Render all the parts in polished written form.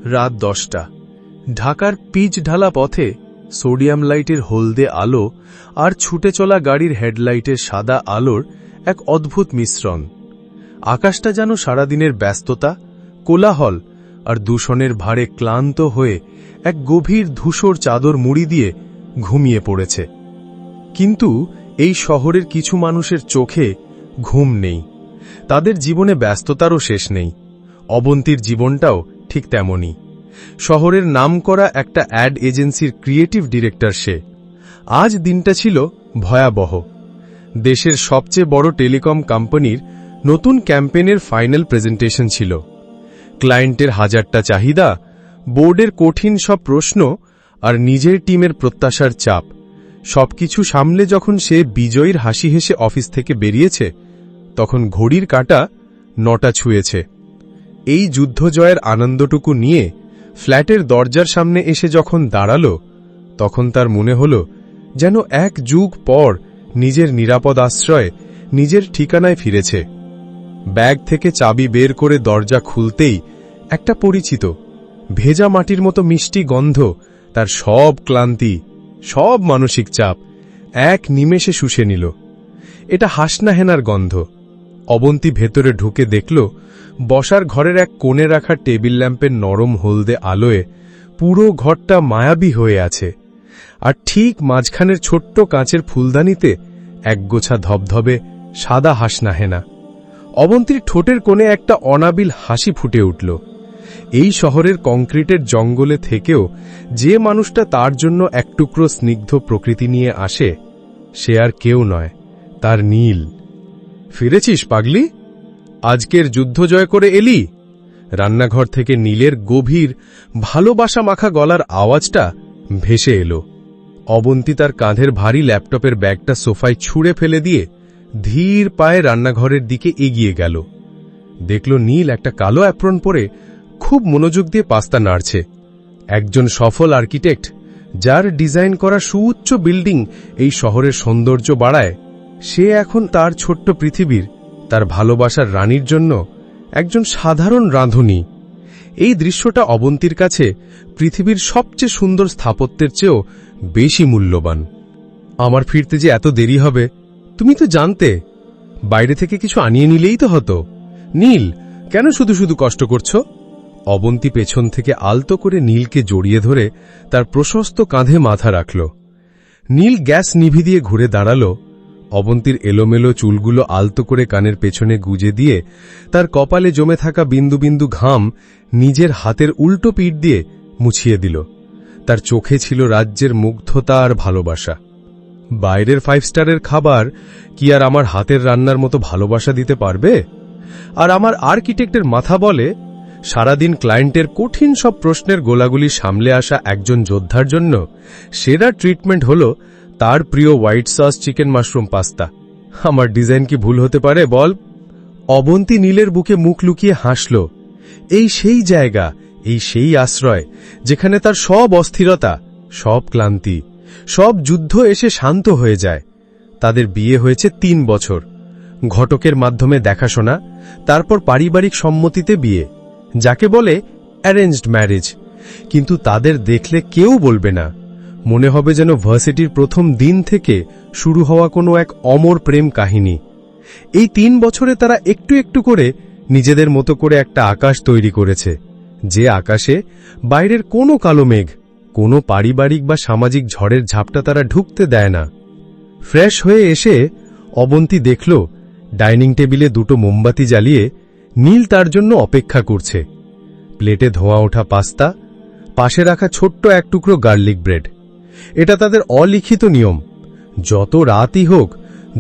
রাত 10টা। ঢাকার পিচ ঢালা পথে সোডিয়াম লাইটের হলদে আলো আর ছুটে চলা গাড়ির হেডলাইটের সাদা আলোর এক অদ্ভুত মিশ্রণ। আকাশটা যেন সারাদিনের ব্যস্ততা, কোলাহল আর দূষণের ভারে ক্লান্ত হয়ে এক গভীর ধূসর চাদর মুড়ি দিয়ে ঘুমিয়ে পড়েছে। কিন্তু এই শহরের কিছু মানুষের চোখে ঘুম নেই, তাদের জীবনে ব্যস্ততারও শেষ নেই। অবন্তীর জীবনটাও ঠিক তেমনই। শহরের নামকরা একটা অ্যাড এজেন্সির ক্রিয়েটিভ ডিরেক্টর সে। আজ দিনটা ছিল ভয়াবহ। দেশের সবচেয়ে বড় টেলিকম কোম্পানির নতুন ক্যাম্পেইনের ফাইনাল প্রেজেন্টেশন ছিল। ক্লায়েন্টের হাজারটা চাহিদা, বোর্ডের কঠিন সব প্রশ্ন আর নিজের টিমের প্রত্যাশার চাপ, সবকিছু সামলে যখন সে বিজয়ীর হাসি হেসে অফিস থেকে বেরিয়েছে, তখন ঘড়ির কাঁটা 9টা ছুঁয়েছে। এই যুদ্ধ জয়ের আনন্দটুকু নিয়ে ফ্ল্যাটের দরজার সামনে এসে যখন দাঁড়াল, তখন তার মনে হল যেন এক যুগ পর নিজের নিরাপদ আশ্রয়ে, নিজের ঠিকানায় ফিরেছে। ব্যাগ থেকে চাবি বের করে দরজা খুলতেই একটা পরিচিত ভেজা মাটির মতো মিষ্টি গন্ধ তার সব ক্লান্তি, সব মানসিক চাপ এক নিমেষে শুষে নিল। এটা হাসনাহেনার গন্ধ। অবন্তী ভেতরে ঢুকে দেখল বসার ঘরের এক কোণে রাখা টেবিল ল্যাম্পের নরম হলদে আলোয় পুরো ঘরটা মায়াবী হয়ে আছে, আর ঠিক মাঝখানের ছোট্ট কাঁচের ফুলদানিতে একগোছা ধবধবে সাদা হাসনাহেনা। অবন্তীর ঠোঁটের কোণে একটা অনাবিল হাসি ফুটে উঠল। এই শহরের কংক্রিটের জঙ্গলে থেকেও যে মানুষটা তার জন্য এক টুকরো স্নিগ্ধ প্রকৃতি নিয়ে আসে, সে আর কেউ নয়, তার নীল। ফিরেছিস পাগলি? আজকের যুদ্ধ জয় করে এলি? রান্নাঘর থেকে নীলের গভীর ভালোবাসা মাখা গলার আওয়াজটা ভেসে এলো। অবন্তী তার কাঁধের ভারী ল্যাপটপের ব্যাগটা সোফায় ছুঁড়ে ফেলে দিয়ে ধীর পায়ে রান্নাঘরের দিকে এগিয়ে গেল। দেখল নীল একটা কালো অ্যাপ্রন পরে খুব মনোযোগ দিয়ে পাস্তা নাড়ছে। একজন সফল আর্কিটেক্ট, যার ডিজাইন করা সুউচ্চ বিল্ডিং এই শহরের সৌন্দর্য বাড়ায়, সে এখন তার ছোট্ট পৃথিবীর, তার ভালোবাসার রানীর জন্য একজন সাধারণ রাঁধুনি। এই দৃশ্যটা অবন্তীর কাছে পৃথিবীর সবচেয়ে সুন্দর স্থাপত্যের চেয়েও বেশি মূল্যবান। আমার ফিরতে যে এত দেরি হবে তুমি তো জানতে। বাইরে থেকে কিছু আনিয়ে নিলেই তো হতো। নীল, কেন শুধু শুধু কষ্ট করছো? অবন্তী পেছন থেকে আলতো করে নীলকে জড়িয়ে ধরে তার প্রশস্ত কাঁধে মাথা রাখল। নীল গ্যাস নিভি দিয়ে ঘুরে দাঁড়াল। অবন্তীর এলোমেলো চুলগুলো আলতো করে কানের পেছনে গুজে দিয়ে তার কপালে জমে থাকা বিন্দু বিন্দু ঘাম নিজের হাতের উল্টো পিঠ দিয়ে মুছিয়ে দিল। তার চোখে ছিল রাজ্যের মুগ্ধতা আর ভালোবাসা। বাইরের 5 স্টারের খাবার কি আর আমার হাতের রান্নার মতো ভালোবাসা দিতে পারবে? আর আমার আর্কিটেক্টের মাথা বলে, সারাদিন ক্লায়েন্টের কঠিন সব প্রশ্নের গোলাগুলি সামলে আসা একজন যোদ্ধার জন্য সেরা ট্রিটমেন্ট হল তার প্রিয় white sauce chicken mushroom pasta. আমার ডিজাইন কি ভুল হতে পারে বল? অবন্তী নীলের বুকে মুখ লুকিয়ে হাসল। এই সেই জায়গা, এই সেই আশ্রয় যেখানে তার সব অস্থিরতা, সব ক্লান্তি, সব যুদ্ধ এসে শান্ত হয়ে যায়। তাদের বিয়ে হয়েছে 3 বছর, ঘটকের মাধ্যমে দেখাশোনা, তারপর পারিবারিক সম্মতিতে বিয়ে, যাকে বলে অ্যারেঞ্জড ম্যারেজ। কিন্তু তাদের দেখলে কেউ বলবে না, মনে হবে যেন ভার্সিটির প্রথম দিন থেকে শুরু হওয়া কোনো এক অমর প্রেম কাহিনী। এই 3 বছরে তারা একটু একটু করে নিজেদের মতো করে একটা আকাশ তৈরি করেছে, যে আকাশে বাইরের কোনো কালো মেঘ, কোনো পারিবারিক বা সামাজিক ঝড়ের ঝাপটা তারা ঢুকতে দেয় না। ফ্রেশ হয়ে এসে অবন্তী দেখল ডাইনিং টেবিলে 2টো মোমবাতি জ্বালিয়ে নীল তার জন্য অপেক্ষা করছে। প্লেটে ধোঁয়া ওঠা পাস্তা, পাশে রাখা ছোট্ট এক টুকরো গার্লিক ব্রেড। এটা তাদের অলিখিত নিয়ম। যত রাতই হোক,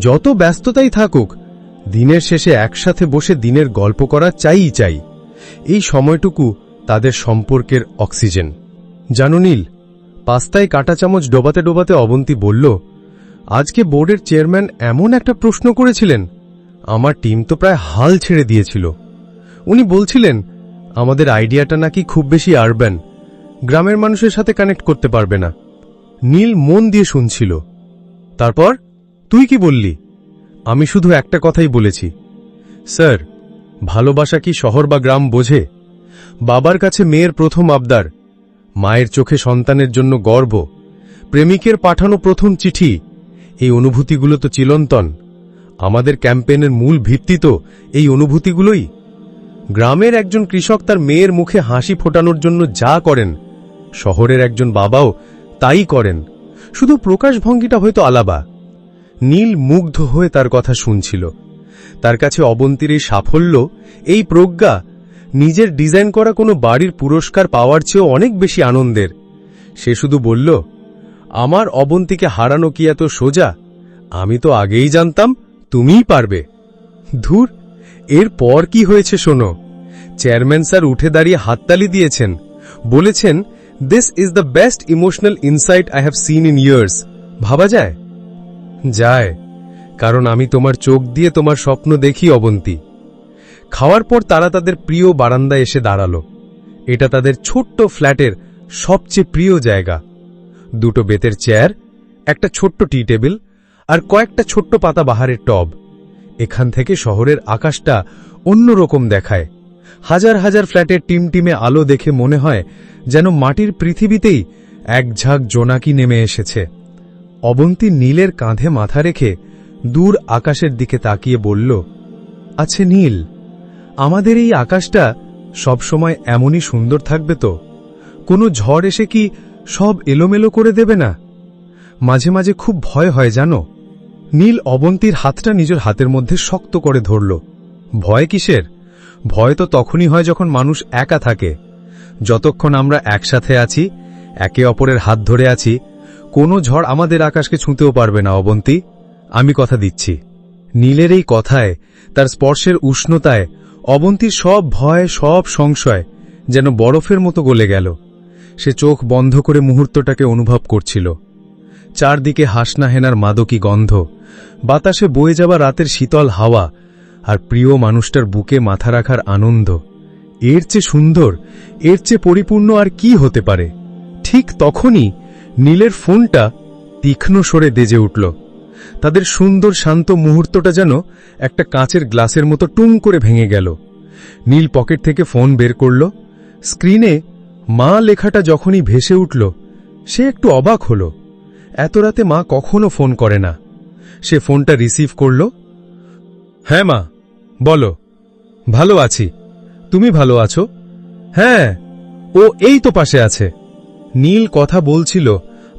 যত ব্যস্ততাই থাকুক, দিনের শেষে একসাথে বসে দিনের গল্প করা চাই চাই। এই সময়টুকু তাদের সম্পর্কের অক্সিজেন। জানো নীল, পাস্তায় কাঁটা চামচ ডোবাতে ডোবাতে অবন্তী বলল, আজকে বোর্ডের চেয়ারম্যান এমন একটা প্রশ্ন করেছিলেন, আমার টিম তো প্রায় হাল ছেড়ে দিয়েছিল। উনি বলছিলেন আমাদের আইডিয়াটা নাকি খুব বেশি আরবান, গ্রামের মানুষের সাথে কানেক্ট করতে পারবে না। নীল মন দিয়ে শুনছিল। তারপর তুই কি বললি? আমি শুধু একটা কথাই বলেছি, স্যার, ভালোবাসা কি শহর বা গ্রাম বোঝে? বাবার কাছে মেয়ের প্রথম আবদার, মায়ের চোখে সন্তানের জন্য গর্ব, প্রেমিকের পাঠানো প্রথম চিঠি, এই অনুভূতিগুলো তো চিরন্তন। আমাদের ক্যাম্পেইনের মূল ভিত্তি তো এই অনুভূতিগুলোই। গ্রামের একজন কৃষক তার মেয়ের মুখে হাসি ফোটানোর জন্য যা করেন, শহরের একজন বাবাও তাই করেন, শুধু প্রকাশভঙ্গিটা হয়তো আলাদা। নীল মুগ্ধ হয়ে তার কথা শুনছিল। তার কাছে অবন্তীর এই সাফল্য, এই প্রজ্ঞা, নিজের ডিজাইন করা কোনো বাড়ির পুরস্কার পাওয়ার চেয়েও অনেক বেশি আনন্দের। সে শুধু বলল, আমার অবন্তীকে হারানো কি এত সোজা? আমি তো আগেই জানতাম তুমিই পারবে। ধুর, এর পর কি হয়েছে শোনো। চেয়ারম্যান স্যার উঠে দাঁড়িয়ে হাততালি দিয়েছেন, বলেছেন, this is the best emotional insight I have seen in years. ভাবা যায়? যায়, কারণ আমি তোমার চোখ দিয়ে তোমার স্বপ্ন দেখি অবন্তী। খাওয়ার পর তারা তাদের প্রিয় বারান্দায় এসে দাঁড়ালো। এটা তাদের ছোট্ট ফ্ল্যাটের সবচেয়ে প্রিয় জায়গা। দুটো বেতের চেয়ার, একটা ছোট্ট টি টেবিল আর কয়েকটা ছোট্ট পাতা বাহারের টব। এখান থেকে শহরের আকাশটা অন্যরকম দেখায়। হাজার হাজার ফ্ল্যাটের টিমটিমে আলো দেখে মনে হয় যেন মাটির পৃথিবীতেই এক ঝাঁক জোনাকি নেমে এসেছে। অবন্তী নীলের কাঁধে মাথা রেখে দূর আকাশের দিকে তাকিয়ে বলল, আছে নীল, আমাদের এই আকাশটা সবসময় এমনই সুন্দর থাকবে তো? কোনো ঝড় এসে কি সব এলোমেলো করে দেবে না? মাঝে মাঝে খুব ভয় হয় জানো। নীল অবন্তীর হাতটা নিজের হাতের মধ্যে শক্ত করে ধরল। ভয় কিসের? ভয় তো তখনই হয় যখন মানুষ একা থাকে। যতক্ষণ আমরা একসাথে আছি, একে অপরের হাত ধরে আছি, কোনো ঝড় আমাদের আকাশকে ছুঁতেও পারবে না অবন্তী, আমি কথা দিচ্ছি। নীলের এই কথায়, তার স্পর্শের উষ্ণতায় অবন্তীর সব ভয়, সব সংশয় যেন বরফের মতো গলে গেল। সে চোখ বন্ধ করে মুহূর্তটাকে অনুভব করছিল। চারদিকে হাসনাহেনার মাদকী গন্ধ, বাতাসে বয়ে যাওয়া রাতের শীতল হাওয়া, আর প্রিয় মানুষটার বুকে মাথা রাখার আনন্দ। এর চেয়ে সুন্দর, এর চেয়ে পরিপূর্ণ আর কি হতে পারে? ঠিক তখনই নীলের ফোনটা তীক্ষ্ণ স্বরে বেজে উঠল। তাদের সুন্দর শান্ত মুহূর্তটা যেন একটা কাঁচের গ্লাসের মতো টুং করে ভেঙে গেল। নীল পকেট থেকে ফোন বের করল। স্ক্রিনে মা লেখাটা যখনই ভেসে উঠল, সে একটু অবাক হল। এত রাতে মা কখনো ফোন করে না। সে ফোনটা রিসিভ করল। হ্যাঁ মা, বলো। ভালো আছি, তুমি ভালো আছো? হ্যাঁ, ও এই তো পাশে আছে। নীল কথা বলছিল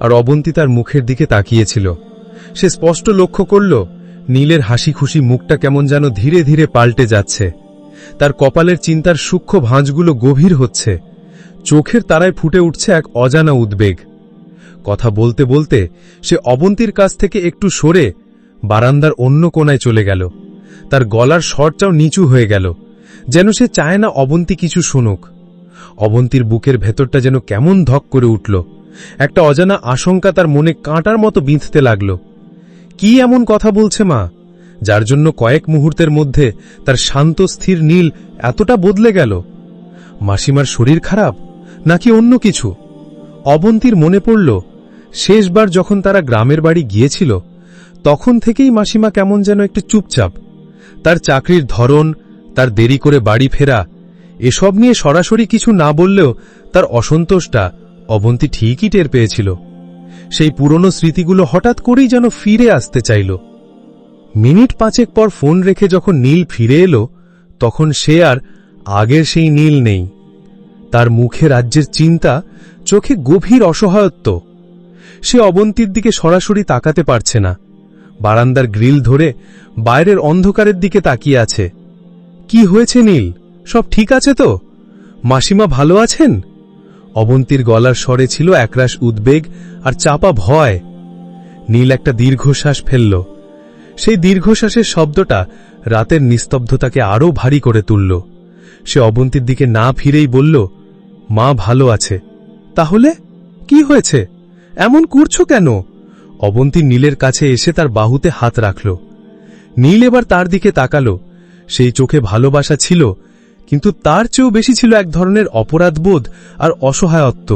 আর অবন্তী তার মুখের দিকে তাকিয়েছিল। সে স্পষ্ট লক্ষ্য করল নীলের হাসি খুশি মুখটা কেমন যেন ধীরে ধীরে পাল্টে যাচ্ছে। তার কপালের চিন্তার সূক্ষ্ম ভাঁজগুলো গভীর হচ্ছে। চোখের তারায় ফুটে উঠছে এক অজানা উদ্বেগ। কথা বলতে বলতে সে অবন্তীর কাছ থেকে একটু সরে বারান্দার অন্য কোণায় চলে গেল। তার গলার স্বরটাও নিচু হয়ে গেল, যেন সে চায় না অবন্তী কিছু শুনুক। অবন্তীর বুকের ভেতরটা যেন কেমন ধক করে উঠল। একটা অজানা আশঙ্কা তার মনে কাঁটার মতো বিঁধতে লাগল। কি এমন কথা বলছে মা, যার জন্য কয়েক মুহূর্তের মধ্যে তার শান্ত স্থির নীল এতটা বদলে গেল? মাসিমার শরীর খারাপ নাকি অন্য কিছু? অবন্তীর মনে পড়ল শেষবার যখন তারা গ্রামের বাড়ি গিয়েছিল, তখন থেকেই মাসিমা কেমন যেন একটু চুপচাপ। তার চাকরির ধরন, তার দেরি করে বাড়ি ফেরা, এসব নিয়ে সরাসরি কিছু না বললেও তার অসন্তোষটা অবন্তী ঠিকই টের পেয়েছিল। সেই পুরনো স্মৃতিগুলো হঠাৎ করেই যেন ফিরে আসতে চাইল। মিনিট পাঁচেক পর ফোন রেখে যখন নীল ফিরে এলো, তখন সে আর আগের সেই নীল নেই। তার মুখে রাজ্যের চিন্তা, চোখে গভীর অসহায়ত্ব। সে অবন্তীর দিকে সরাসরি তাকাতে পারছে না। বারান্দার গ্রিল ধরে বাইরের অন্ধকারের দিকে তাকিয়ে আছে। কি হয়েছে নীল, সব ঠিক আছে তো? মাসিমা ভালো আছেন? অবন্তীর গলার স্বরে ছিল একরাশ উদ্বেগ আর চাপা ভয়। নীল একটা দীর্ঘশ্বাস ফেলল। সেই দীর্ঘশ্বাসের শব্দটা রাতের নিস্তব্ধতাকে আরও ভারী করে তুলল। সে অবন্তীর দিকে না ফিরেই বলল, মা ভালো আছে। তাহলে কি হয়েছে? এমন করছো কেন? অবন্তী নীলের কাছে এসে তার বাহুতে হাত রাখল। নীল এবার তার দিকে তাকালো। সেই চোখে ভালোবাসা ছিল, কিন্তু তার চেয়েও বেশি ছিল এক ধরনের অপরাধবোধ আর অসহায়ত্ব।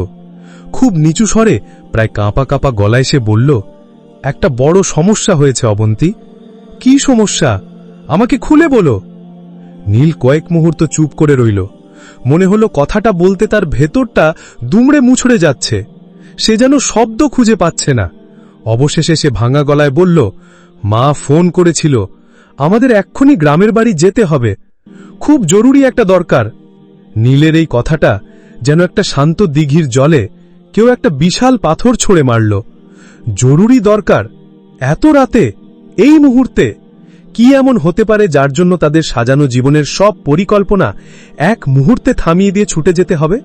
খুব নিচু স্বরে, প্রায় কাঁপা কাঁপা গলায় সে বলল, একটা বড় সমস্যা হয়েছে অবন্তী। কি সমস্যা? আমাকে খুলে বলো। নীল কয়েক মুহূর্ত চুপ করে রইল। মনে হলো কথাটা বলতে তার ভেতরটা দুমড়ে মুছড়ে যাচ্ছে। সে যেন শব্দ খুঁজে পাচ্ছে না। অবশেষে সে ভাঙা গলায় বলল, মা ফোন করেছিল, আমাদের এক্ষুনি গ্রামের বাড়ি যেতে হবে, খুব জরুরি একটা দরকার। নীলের এই কথাটা যেন একটা শান্ত দিঘির জলে কেউ একটা বিশাল পাথর ছুঁড়ে মারল। জরুরি দরকার? এত রাতে, এই মুহূর্তে? কি এমন হতে পারে যার জন্য তাদের সাজানো জীবনের সব পরিকল্পনা এক মুহূর্তে থামিয়ে দিয়ে ছুটে যেতে হবে?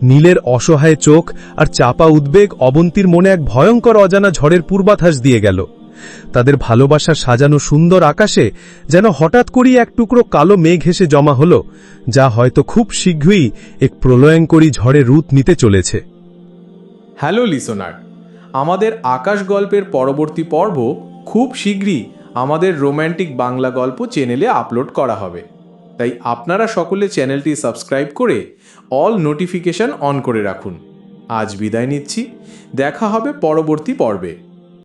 নীলের অসহায় চোখ আর চাপা উদ্বেগ অবন্তীর মনে এক ভয়ঙ্কর অজানা ঝড়ের পূর্বাভাস দিয়ে গেল। তাদের ভালোবাসা সাজানো সুন্দর আকাশে যেন হঠাৎ করেই এক টুকরো কালো মেঘ হেসে জমা হল, যা হয়তো খুব শীঘ্রই এক প্রলয়ঙ্করী ঝড়ে রূপ নিতে চলেছে। হ্যালো লিসনার, আমাদের আকাশ গল্পের পরবর্তী পর্ব খুব শীঘ্রই আমাদের রোম্যান্টিক বাংলা গল্প চ্যানেলে আপলোড করা হবে। তাই আপনারা সকলে চ্যানেলটি সাবস্ক্রাইব করে অল নোটিফিকেশন অন করে রাখুন। আজ বিদায় নিচ্ছি, দেখা হবে পরবর্তী পর্বে।